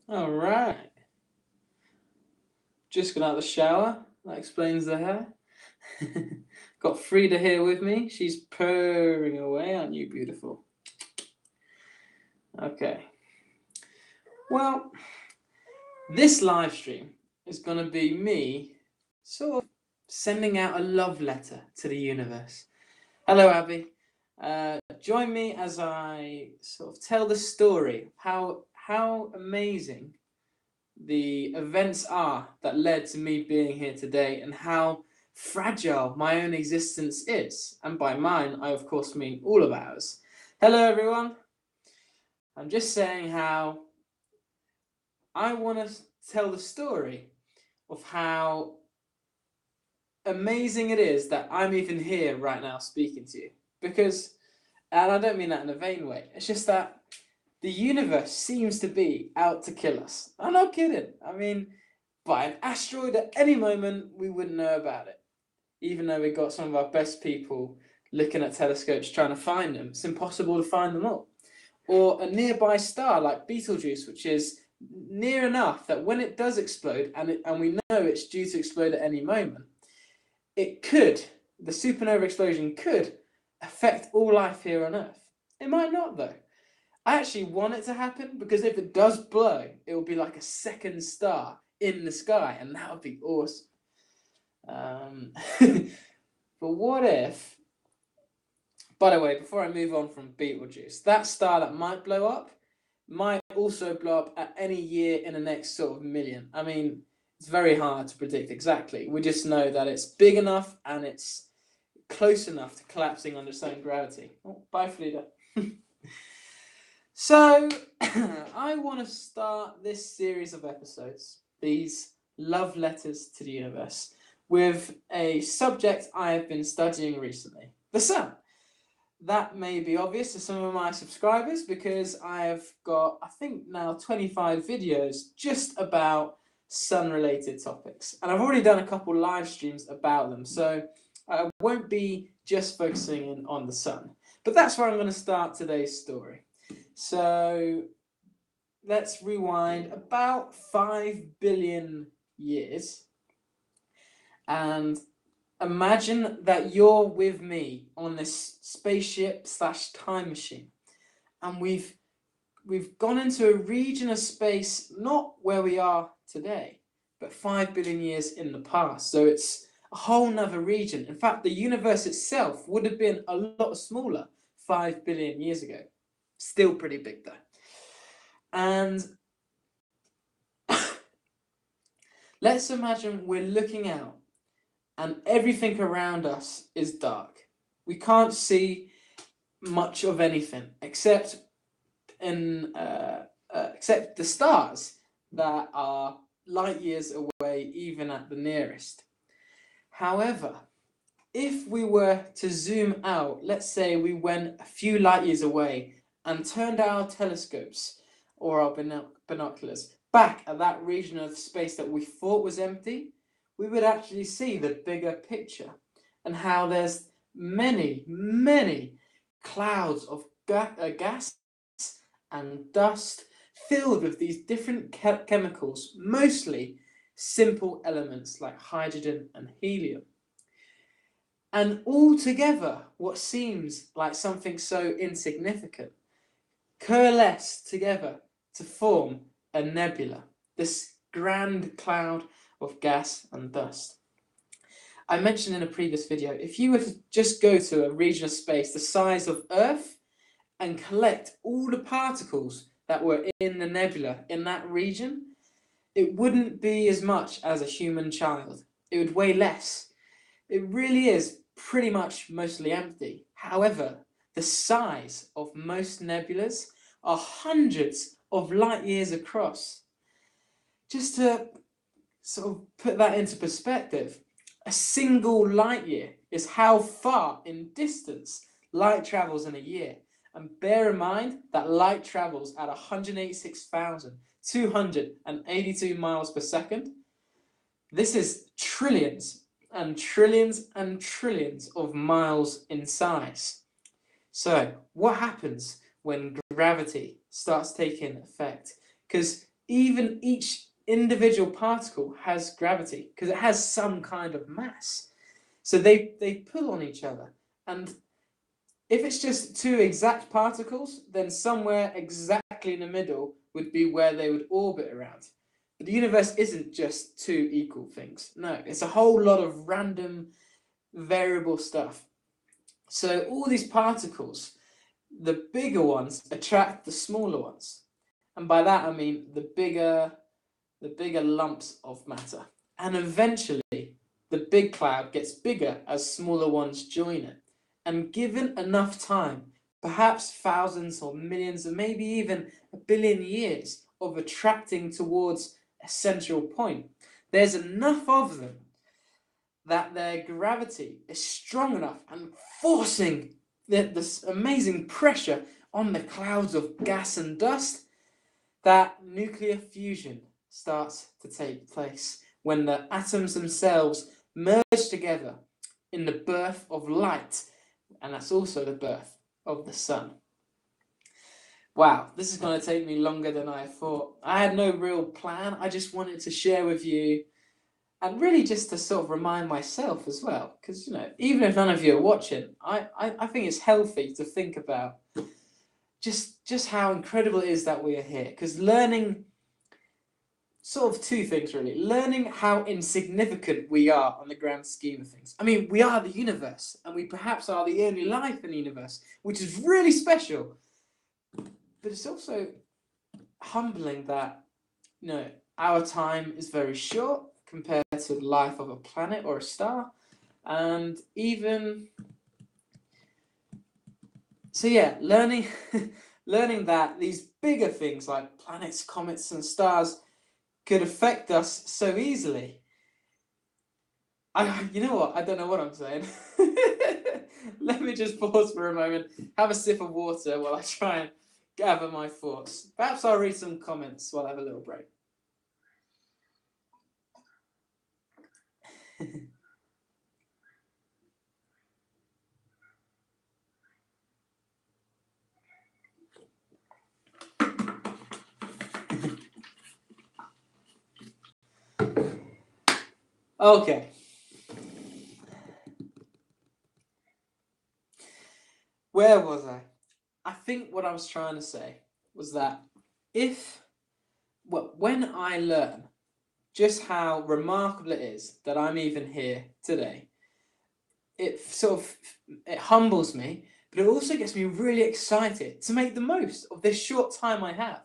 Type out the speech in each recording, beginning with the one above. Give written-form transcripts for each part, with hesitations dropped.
All right. Just got out of the shower. That explains the hair. Got Frida here with me. She's purring away. Aren't you beautiful? Okay. Well, this live stream is going to be me sort of sending out a love letter to the universe. Hello, Abby. Join me as I sort of tell the story of how amazing the events are that led to me being here today and how fragile my own existence is. And by mine, I of course mean all of ours. Hello, everyone. I'm just saying how I want to tell the story of how amazing it is that I'm even here right now speaking to you. Because, and I don't mean that in a vain way, it's just that the universe seems to be out to kill us. I'm not kidding. I mean, by an asteroid at any moment, we wouldn't know about it. Even though we got some of our best people looking at telescopes trying to find them, it's impossible to find them all. Or a nearby star like Betelgeuse, which is near enough that when it does explode, and we know it's due to explode at any moment, the supernova explosion could affect all life here on Earth. It might not, though. I actually want it to happen because if it does blow, it will be like a second star in the sky, and that would be awesome. But what if, by the way, before I move on from Betelgeuse, that star that might blow up might also blow up at any year in the next sort of million. I mean, it's very hard to predict exactly. We just know that it's big enough and it's close enough to collapsing under its own gravity. Oh, bye, Frida. So, I want to start this series of episodes, these love letters to the universe, with a subject I have been studying recently, the sun. That may be obvious to some of my subscribers because I have got, I think now 25 videos just about sun-related topics. And I've already done a couple live streams about them, so I won't be just focusing on the sun. But that's where I'm going to start today's story. So let's rewind about 5 billion years and imagine that you're with me on this spaceship / time machine, and we've gone into a region of space not where we are today, but 5 billion years in the past. So it's a whole nother region. In fact, the universe itself would have been a lot smaller 5 billion years ago. Still pretty big though. And let's imagine we're looking out and everything around us is dark. We can't see much of anything except the stars that are light years away, even at the nearest. However, if we were to zoom out, let's say we went a few light years away and turned our telescopes or our binoculars back at that region of space that we thought was empty, we would actually see the bigger picture and how there's many, many clouds of gas and dust filled with these different chemicals, mostly simple elements like hydrogen and helium. And all together, what seems like something so insignificant coalesce together to form a nebula, this grand cloud of gas and dust. I mentioned in a previous video, if you were to just go to a region of space the size of Earth and collect all the particles that were in the nebula in that region, it wouldn't be as much as a human child. It would weigh less. It really is pretty much mostly empty. However, the size of most nebulas are hundreds of light years across. Just to sort of put that into perspective, a single light year is how far in distance light travels in a year. And bear in mind that light travels at 186,282 miles per second. This is trillions and trillions and trillions of miles in size. So what happens when gravity starts taking effect? Because even each individual particle has gravity because it has some kind of mass. So they pull on each other. And if it's just two exact particles, then somewhere exactly in the middle would be where they would orbit around. But the universe isn't just two equal things. No, it's a whole lot of random variable stuff. So all these particles, the bigger ones attract the smaller ones. And by that I mean the bigger lumps of matter. And eventually the big cloud gets bigger as smaller ones join it. And given enough time, perhaps thousands or millions or maybe even a billion years of attracting towards a central point, there's enough of them that their gravity is strong enough and forcing this amazing pressure on the clouds of gas and dust that nuclear fusion starts to take place when the atoms themselves merge together in the birth of light, and that's also the birth of the sun. Wow, this is going to take me longer than I thought. I had no real plan. I just wanted to share with you, and really just to sort of remind myself as well, because even if none of you are watching, I think it's healthy to think about just how incredible it is that we are here. Because learning sort of two things really. Learning how insignificant we are on the grand scheme of things. I mean, we are the universe, and we perhaps are the only life in the universe, which is really special. But it's also humbling that, our time is very short compared to the life of a planet or a star. And even so, yeah, learning that these bigger things like planets, comets, and stars could affect us so easily. You know what? I don't know what I'm saying. Let me just pause for a moment, have a sip of water while I try and gather my thoughts. Perhaps I'll read some comments while I have a little break. Okay. Where was I? I think what I was trying to say was that when I learn just how remarkable it is that I'm even here today, it humbles me, but it also gets me really excited to make the most of this short time I have.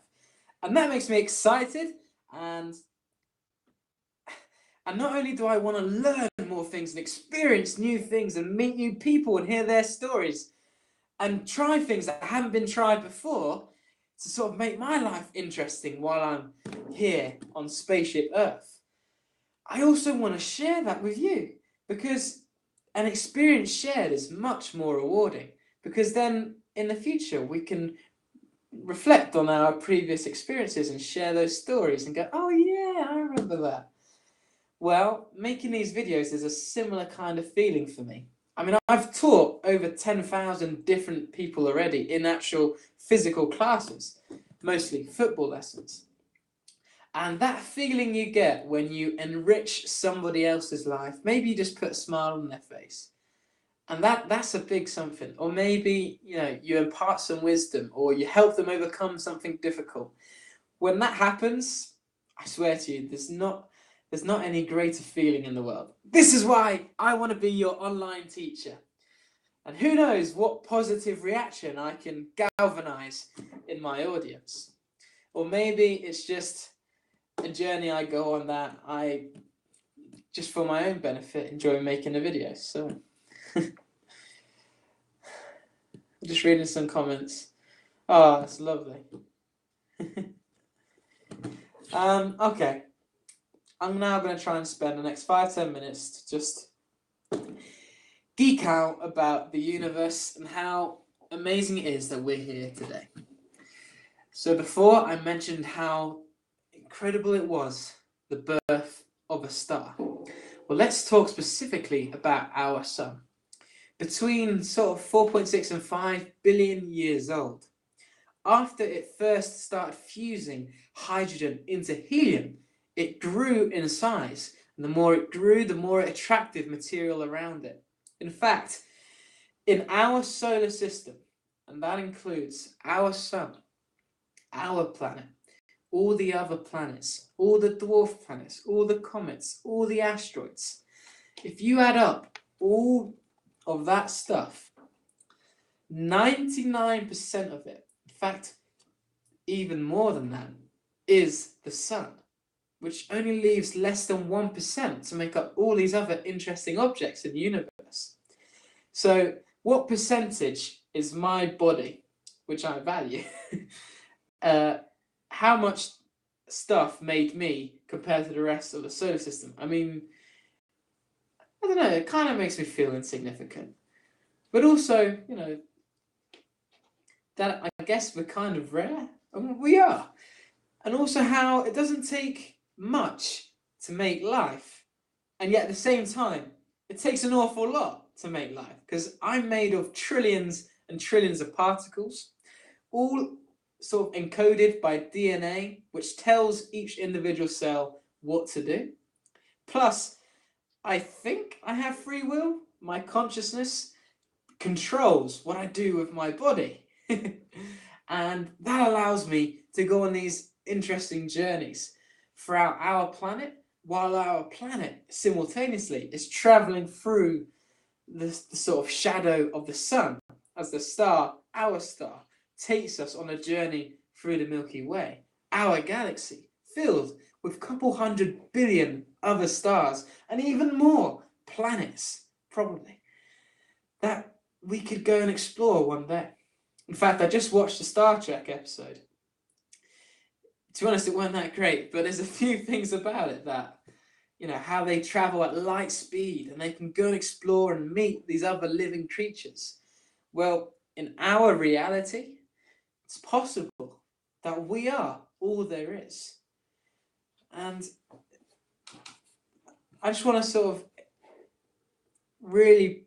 And that makes me excited, and not only do I want to learn more things and experience new things and meet new people and hear their stories and try things that haven't been tried before to sort of make my life interesting while I'm here on Spaceship Earth, I also want to share that with you, because an experience shared is much more rewarding, because then in the future we can reflect on our previous experiences and share those stories and go, oh yeah, I remember that. Well, making these videos is a similar kind of feeling for me. I mean, I've taught over 10,000 different people already in actual physical classes, mostly football lessons. And that feeling you get when you enrich somebody else's life, maybe you just put a smile on their face, and that's a big something. Or maybe, you impart some wisdom, or you help them overcome something difficult. When that happens, I swear to you, there's not any greater feeling in the world. This is why I want to be your online teacher. And who knows what positive reaction I can galvanize in my audience. Or maybe it's just a journey I go on that I, just for my own benefit, enjoy making the videos. So just reading some comments. Oh, that's lovely. Okay. I'm now going to try and spend the next 5-10 minutes to just geek out about the universe and how amazing it is that we're here today. So before, I mentioned how incredible it was, the birth of a star. Well, let's talk specifically about our sun. Between sort of 4.6 and 5 billion years old, after it first started fusing hydrogen into helium, it grew in size. And the more it grew, the more it attracted material around it. In fact, in our solar system, and that includes our sun, our planet, all the other planets, all the dwarf planets, all the comets, all the asteroids, if you add up all of that stuff, 99% of it, in fact, even more than that, is the sun, which only leaves less than 1% to make up all these other interesting objects in the universe. So, what percentage is my body, which I value, how much stuff made me compared to the rest of the solar system? I mean, I don't know, it kind of makes me feel insignificant. But also, you know, that I guess we're kind of rare. I mean, we are. And also how it doesn't take much to make life. And yet at the same time, it takes an awful lot to make life. Because I'm made of trillions and trillions of particles, all sort of encoded by DNA, which tells each individual cell what to do. Plus, I think I have free will. My consciousness controls what I do with my body. And that allows me to go on these interesting journeys throughout our planet, while our planet simultaneously is traveling through the sort of shadow of the sun as the star, our star, takes us on a journey through the Milky Way, our galaxy, filled with a couple 100 billion other stars and even more planets, probably, that we could go and explore one day. In fact, I just watched a Star Trek episode. To be honest, it weren't that great, but there's a few things about it that, you know, how they travel at light speed and they can go and explore and meet these other living creatures. Well, in our reality, it's possible that we are all there is. And I just want to sort of really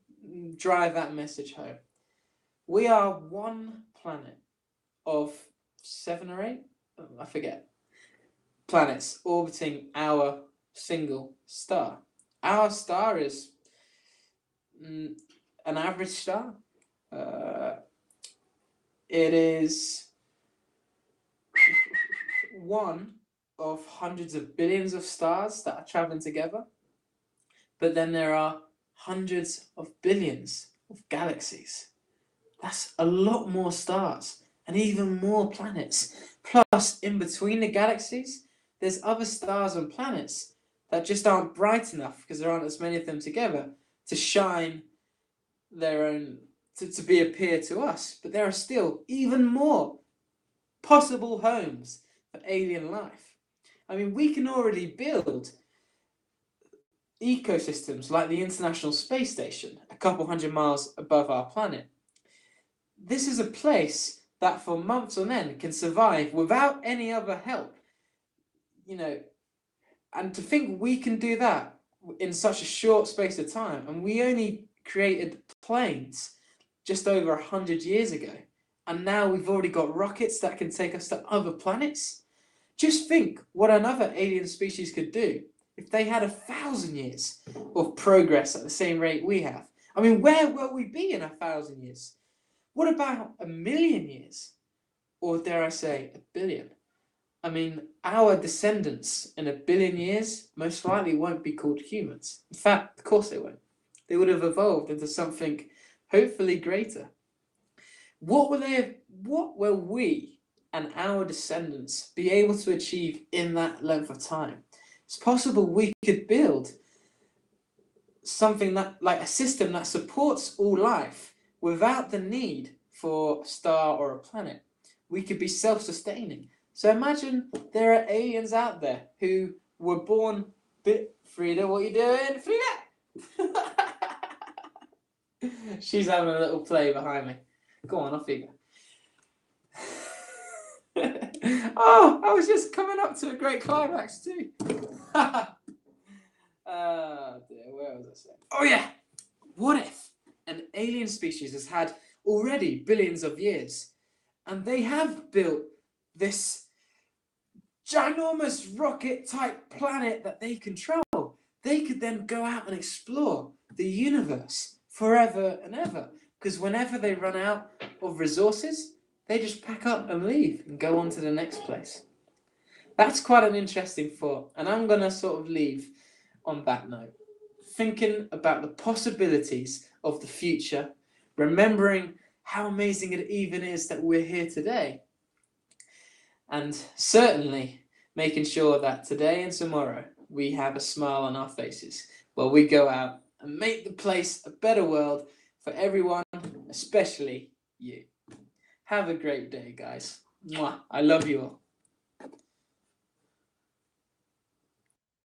drive that message home. We are one planet of 7 or 8, I forget, planets orbiting our single star. Our star is an average star. It is one of hundreds of billions of stars that are traveling together. But then there are hundreds of billions of galaxies. That's a lot more stars and even more planets. Plus, in between the galaxies, there's other stars and planets that just aren't bright enough because there aren't as many of them together to shine their own, to appear to us. But there are still even more possible homes for alien life. I mean, we can already build ecosystems like the International Space Station, a couple 100 miles above our planet. This is a place that for months on end can survive without any other help. You know, and to think we can do that in such a short space of time, and we only created planes just over 100 years ago, and now we've already got rockets that can take us to other planets. Just think what another alien species could do if they had 1,000 years of progress at the same rate we have. I mean, where will we be in 1,000 years? What about 1,000,000 years? Or dare I say, 1,000,000,000? I mean, our descendants in 1,000,000,000 years most likely won't be called humans. In fact, of course they won't. They would have evolved into something hopefully greater. What will we and our descendants be able to achieve in that length of time? It's possible we could build something that, like a system that supports all life without the need for a star or a planet. We could be self-sustaining. So imagine there are aliens out there who were born... Frida, what are you doing? Frida! She's having a little play behind me. Go on, off you go. Oh, I was just coming up to a great climax too. Oh dear, where was I saying? Oh yeah! What if an alien species has had already billions of years And they have built this ginormous rocket type planet that they control. They could then go out and explore the universe forever and ever. Because whenever they run out of resources, they just pack up and leave and go on to the next place. That's quite an interesting thought. And I'm going to sort of leave on that note, thinking about the possibilities of the future, remembering how amazing it even is that we're here today, and certainly making sure that today and tomorrow we have a smile on our faces while we go out and make the place a better world for everyone, especially you. Have a great day, guys. Mwah. I love you all.